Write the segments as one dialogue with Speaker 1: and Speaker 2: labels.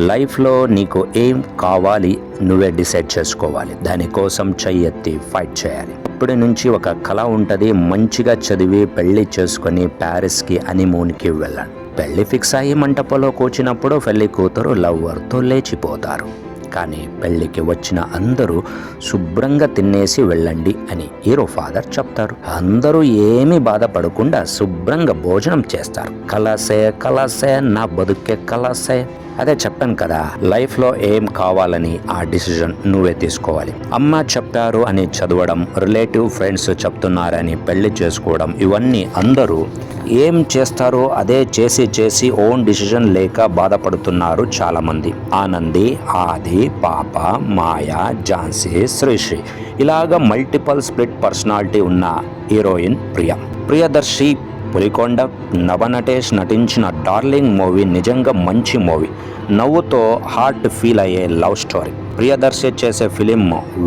Speaker 1: లైఫ్లో నీకు ఏం కావాలి నువ్వే డిసైడ్ చేసుకోవాలి. దానికోసం చెయ్యెత్తి ఫైట్ చేయాలి. ఇప్పటి నుంచి ఒక కళ ఉంటుంది, మంచిగా చదివి పెళ్లి చేసుకొని ప్యారిస్కి హనీమూన్కి వెళ్ళాలి. పెళ్లి ఫిక్స్ అయ్యి మంటపంలో కూర్చున్నప్పుడు పెళ్లి కూతురు లవ్వర్తో లేచిపోతారు. కానీ పెళ్లికి వచ్చిన అందరూ శుభ్రంగా తినేసి వెళ్ళండి అని హీరో ఫాదర్ చెప్తారు. అందరూ ఏమీ బాధపడకుండా శుభ్రంగా భోజనం చేస్తారు. కలసే నా బతుకే కలసే. అదే చెప్పాను కదా, లైఫ్లో ఏం కావాలని ఆ డిసిజన్ నువ్వే తీసుకోవాలి. అమ్మ చెప్పారు అని చదవడం, రిలేటివ్ ఫ్రెండ్స్ చెప్తున్నారని పెళ్లి చేసుకోవడం, ఇవన్నీ అందరూ ఏం చేస్తారో అదే చేసి ఓన్ డిసిజన్ లేక బాధపడుతున్నారు చాలామంది. ఆనంది, ఆది, పాప, మాయా, ఝాన్సీ, శ్రీశ్రీ ఇలాగ మల్టిపల్ స్ప్లిట్ పర్సనాలిటీ ఉన్న హీరోయిన్ ప్రియదర్శి పులికొండ నవనటేష్ నటించిన డార్లింగ్ మూవీ నిజంగా మంచి మూవీ. నవ్వుతో హార్ట్ ఫీల్ అయ్యే లవ్ స్టోరీ. ప్రియదర్శి చేసే ఫిలిం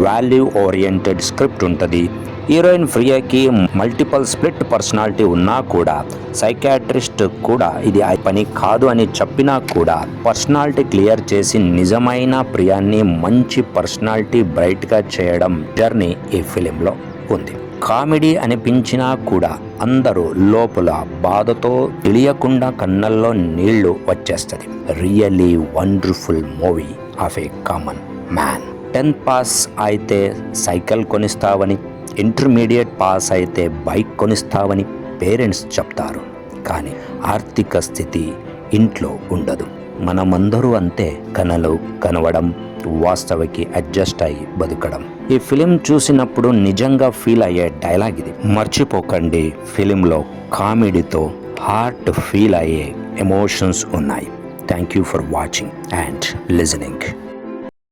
Speaker 1: వాల్యూ ఓరియంటెడ్ స్క్రిప్ట్ ఉంటుంది. హీరోయిన్ ప్రియకి మల్టిపల్ స్ప్లిట్ పర్సనాలిటీ ఉన్నా కూడా, సైకాట్రిస్ట్ కూడా ఇది ఆ పని కాదు అని చెప్పినా కూడా పర్సనాలిటీ క్లియర్ చేసి నిజమైన ప్రియాన్ని మంచి పర్సనాలిటీ బ్రైట్గా చేయడం జర్నీ ఈ ఫిలింలో ఉంది. కామెడీ అనిపించినా కూడా అందరూ లోపల బాధతో తెలియకుండా కళ్ళల్లో నీళ్లు వచ్చేస్తుంది. Really wonderful movie of a common man. 10th pass అయితే సైకిల్ కొనిస్తావని, ఇంటర్మీడియట్ పాస్ అయితే బైక్ కొనిస్తావని పేరెంట్స్ చెప్తారు. కానీ ఆర్థిక స్థితి ఇంట్లో ఉండదు. మనమందరూ అంతే, కనలు కనవడం, వాస్తవకి అడ్జస్ట్ అయ్యి బతకడం. ఈ ఫిలిం చూసినప్పుడు నిజంగా ఫీల్ అయ్యే డైలాగ్ ఇది. మర్చిపోకండి, ఫిలింలో కామెడీతో హార్ట్ ఫీల్ అయ్యే ఎమోషన్స్ ఉన్నాయి. Thank you for watching and listening.